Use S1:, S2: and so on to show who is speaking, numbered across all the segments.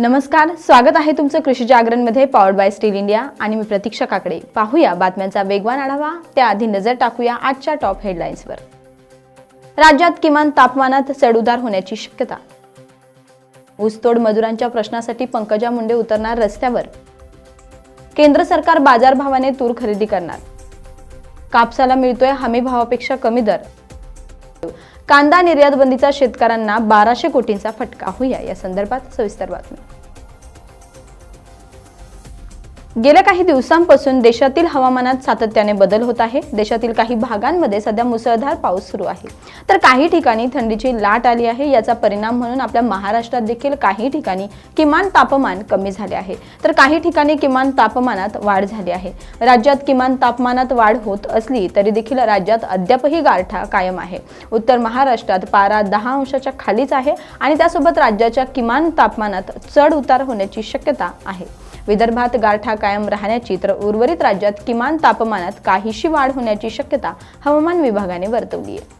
S1: नमस्कार, स्वागत आहे तुमचं कृषी जागरण मध्ये पॉवर्ड बाय स्टील इंडिया आणि मी प्रतीक्षा काकडे। पाहूया बातम्यांचा वेगवान आढावा। त्याआधी नजर टाकूया आजच्या टॉप हेडलाईन्सवर। राज्यात किमान तापमानात चढउतार होण्याची शक्यता। ऊसतोड मजुरांच्या प्रश्नासाठी पंकजा मुंडे उतरणार रस्त्यावर। केंद्र सरकार बाजारभावाने तूर खरेदी करणार। कापसाला मिळतोय हमी भावापेक्षा कमी दर। कांदा निर्यात बंदीचा शेतकऱ्यांना 1200 कोटींचा फटका। होऊया या संदर्भात सविस्तर बातमी। गेल्या काही दिवसांपासून देशातील हवामानात सातत्याने बदल होत आहे। देशातील काही भागांमध्ये सध्या मुसळधार पाऊस सुरू आहे, तर काही ठिकाणी थंडीची लाट आली आहे। याचा परिणाम म्हणून आपल्या महाराष्ट्रात देखील काही ठिकाणी किमान तापमान कमी झाले आहे, तर काही ठिकाणी किमान तापमानात वाढ झाली आहे। राज्यात किमान तापमानात वाढ होत असली तरी देखील राज्यात अद्यापही गारठा कायम आहे। उत्तर महाराष्ट्रात पारा 10 अंशाच्या खालीच आहे आणि त्यासोबत राज्याच्या किमान तापमानात चढ उतार होण्याची शक्यता आहे। विदर्भात गारठा कायम राहण्याची तर उर्वरित राज्यात किमान तापमानात काहीशी वाढ होण्याची शक्यता हवामान विभागाने वर्तवली आहे।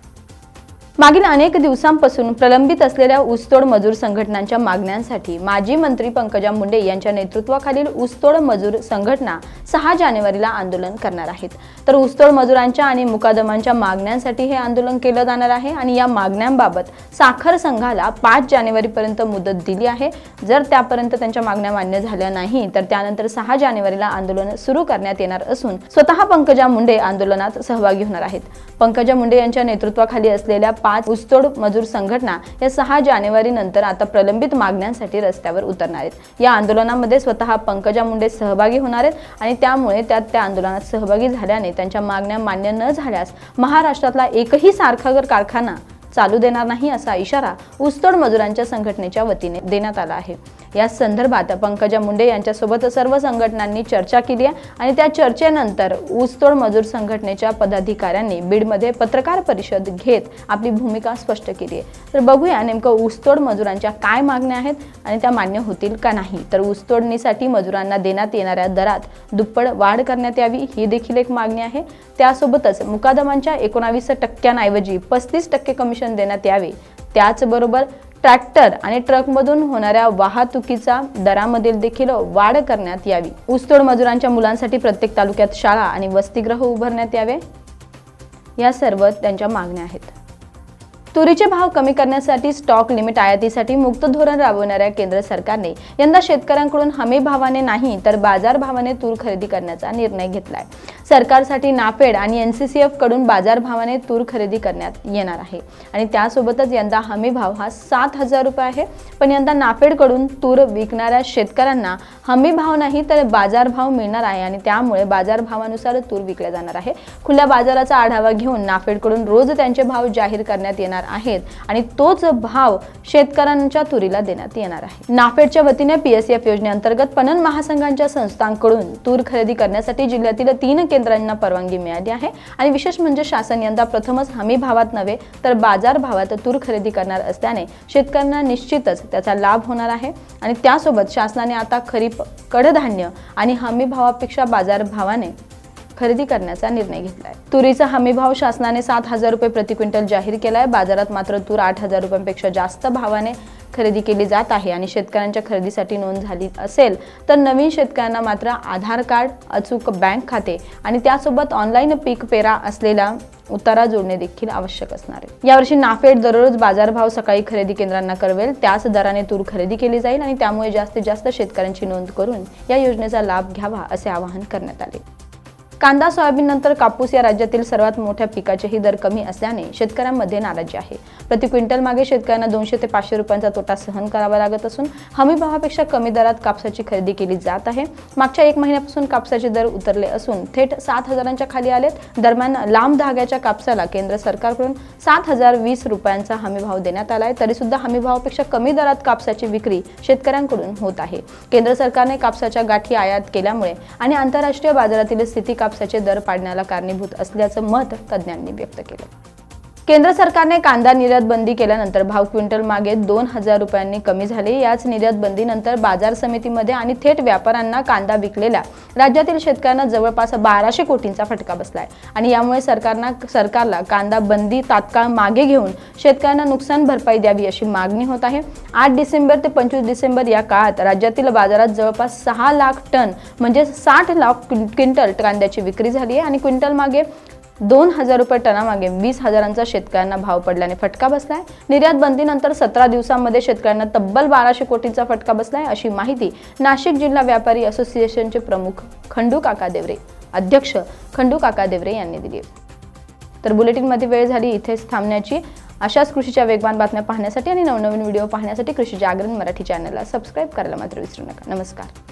S1: मागील अनेक दिवसांपासून प्रलंबित असलेल्या ऊसतोड मजूर संघटनांच्या मागण्यांसाठी माजी मंत्री पंकजा मुंडे यांच्या नेतृत्वाखालील ऊसतोड मजूर संघटना 6 जानेवारीला आंदोलन करणार आहेत। तर ऊसतोड मजुरांच्या आणि मुकादमांच्या मागण्यांसाठी हे आंदोलन केलं जाणार आहे आणि या मागण्यांबाबत साखर संघाला 5 जानेवारीपर्यंत मुदत दिली आहे। जर त्यापर्यंत त्यांच्या मागण्या मान्य झाल्या नाही तर त्यानंतर 6 जानेवारीला आंदोलन सुरू करण्यात येणार असून स्वतः पंकजा मुंडे आंदोलनात सहभागी होणार आहेत। पंकजा मुंडे यांच्या नेतृत्वाखाली असलेल्या 5 ऊसतोड मजूर संघटना या 6 जानेवारी नंतर आता प्रलंबित मागण्यांसाठी रस्त्यावर उतरणार आहेत। या आंदोलनामध्ये स्वतः पंकजा मुंडे सहभागी होणार आहेत आणि त्यामुळे त्या आंदोलनात सहभागी झाल्याने त्यांच्या मागण्या मान्य न झाल्यास महाराष्ट्रातला एकही साखर कारखाना चालू देणार नाही असा इशारा ऊसतोड मजुरांच्या संघटनेच्या वतीने देण्यात आला आहे। या संदर्भात पंकजा मुंडे यांच्यासोबत सर्व संघटनांनी चर्चा केली आहे आणि त्या चर्चेनंतर ऊसतोड मजूर संघटनेच्या पदाधिकाऱ्यांनी बीडमध्ये पत्रकार परिषद घेत आपली भूमिका स्पष्ट केली आहे। तर बघूया नेमकं ऊसतोड मजुरांच्या काय मागण्या आहेत आणि त्या मान्य होतील का नाही। तर ऊसतोडणीसाठी मजुरांना देण्यात येणाऱ्या दरात दुप्पट वाढ करण्यात यावी ही देखील एक मागणी आहे। त्यासोबतच मुकादमांच्या 19% 35% कमिशन देण्यात यावे। त्याचबरोबर ट्रॅक्टर आणि ट्रकमधून होणाऱ्या वाहतुकीचा दरामध्ये देखील वाढ करण्यात यावी। ऊसतोड मजुरांच्या मुलांसाठी प्रत्येक तालुक्यात शाळा आणि वसतिगृह उभारण्यात यावे। या सर्व त्यांच्या मागण्या आहेत। तुरीचे भाव कमी करण्यासाठी स्टॉक लिमिट आयातीसाठी मुक्त धोरण राबवणाऱ्या केंद्र सरकारने यंदा शेतकऱ्यांकडून हमी भावाने नाही तर बाजार भावाने तूर खरेदी करण्याचा निर्णय घेतलाय। सरकारसाठी नाफेड आणि NCCF कडून बाजार भावाने तूर खरेदी करण्यात येणार आहे आणि त्यासोबतच यंदा हमी भाव हा 7,000 रुपये आहे। पण यंदा नाफेड कडून तूर विकणाऱ्या शेतकऱ्यांना हमी भाव नाही तर बाजार भाव मिळणार आहे आणि त्यामुळे बाजार भावानुसार तूर विकल्या जाणार आहे। खुल्या बाजाराचा आढावा घेऊन नाफेड कडून रोज त्यांचे भाव जाहीर करण्यात येणार आहेत आणि तोच भाव शेतकऱ्यांच्या तुरीला देण्यात येणार आहे। नाफेडच्या वतीने PSF योजनेअंतर्गत पणन महासंघांच्या संस्थांकडून तूर खरेदी करण्यासाठी जिल्ह्यातील 3 केंद्रांना परवानगी मिळाली आहे आणि विशेष म्हणजे शासन यंदा प्रथमच हमी भावात नव्हे तर बाजार भावात तूर खरेदी करणार असल्याने शेतकऱ्यांना निश्चितच त्याचा लाभ होणार आहे आणि त्यासोबत शासनाने आता खरीप कडधान्य आणि हमी भावापेक्षा बाजार भावाने खरेदी करण्याचा निर्णय घेतलाय। तुरीचा हमी भाव शासनाने 7,000 रुपये प्रति क्विंटल जाहीर केलाय। बाजारात मात्र तूर 8,000 रुपयांपेक्षा जास्त भावाने खरेदी केली जात आहे आणि शेतकऱ्यांच्या खरेदीसाठी नोंद झाली असेल तर नवीन शेतकऱ्यांना मात्र आधार कार्ड, अचूक बँक खाते आणि त्यासोबत ऑनलाईन पीक पेरा असलेला उतारा जोडणे देखील आवश्यक असणार आहे। यावर्षी नाफेड दररोज बाजारभाव सकाळी खरेदी केंद्रांना कळवेल, त्याच दराने तूर खरेदी केली जाईल आणि त्यामुळे जास्तीत जास्त शेतकऱ्यांची नोंद करून या योजनेचा लाभ घ्यावा असे आवाहन करण्यात आले। कांदा, सोयाबीन नंतर कापूस या राज्यातील सर्वात मोठ्या पिकाचेही दर कमी असल्याने शेतकऱ्यांमध्ये नाराजी आहे। प्रति क्विंटल मागे शेतकऱ्यांना 200 ते 500 रुपयांचा तोटा सहन करावा लागत असून हमी भावापेक्षा कमी दरात कापसाची खरेदी केली जात आहे। मागच्या 1 महिन्यापासून कापसाचे दर उतरले असून थेट 7,000च्या खाली आलेत। दरम्यान लांब धाग्याच्या कापसाला केंद्र सरकारकडून 7,020 रुपयांचा हमी भाव देण्यात आलाय, तरी सुद्धा हमी भावापेक्षा कमी दरात कापसाची विक्री शेतकऱ्यांकडून होत आहे। केंद्र सरकारने कापसाच्या गाठी आयात केल्यामुळे आणि आंतरराष्ट्रीय बाजारातील स्थिती कापसाचे दर पाडण्याला कारणीभूत असल्याचं मत तज्ज्ञांनी व्यक्त केलं। केंद्र सरकारने कांदा निर्यात बंदी केल्यानंतर भाव क्विंटल मागे 2,000 रुपयांनी कमी झाले। याच निर्यात बंदीनंतर बाजार समितीमध्ये आणि थेट व्यापाऱ्यांना कांदा विकलेल्या राज्यातील शेतकऱ्यांना जवळपास 1200 कोटींचा फटका बसलाय आणि यामुळे सरकारला कांदा बंदी तात्काळ मागे घेऊन शेतकऱ्यांना नुकसान भरपाई द्यावी अशी मागणी होत आहे। 8 डिसेंबर ते 25 डिसेंबर या काळात राज्यातील बाजारात जवळपास 6 लाख टन म्हणजे 60 लाख क्विंटल कांद्याची विक्री झाली आहे आणि क्विंटल मागे 2,000 रुपये टनामागे 20,000चा शेतकऱ्यांना भाव पडल्याने फटका बसलाय। निर्यात बंदीनंतर 17 दिवसांमध्ये शेतकऱ्यांना तब्बल 1200 कोटींचा फटका बसलाय अशी माहिती नाशिक जिल्हा व्यापारी असोसिएशनचे प्रमुख खंडू काका देवरे अध्यक्ष खंडू काका देवरे यांनी दिली। तर बुलेटिनमध्ये वेळ झाली इथेच थांबण्याची। अशाच कृषीच्या वेगवान बातम्या पाहण्यासाठी आणि नवनवीन व्हिडिओ पाहण्यासाठी कृषी जागरण मराठी चॅनलला सबस्क्राईब करायला मात्र विसरू नका। नमस्कार।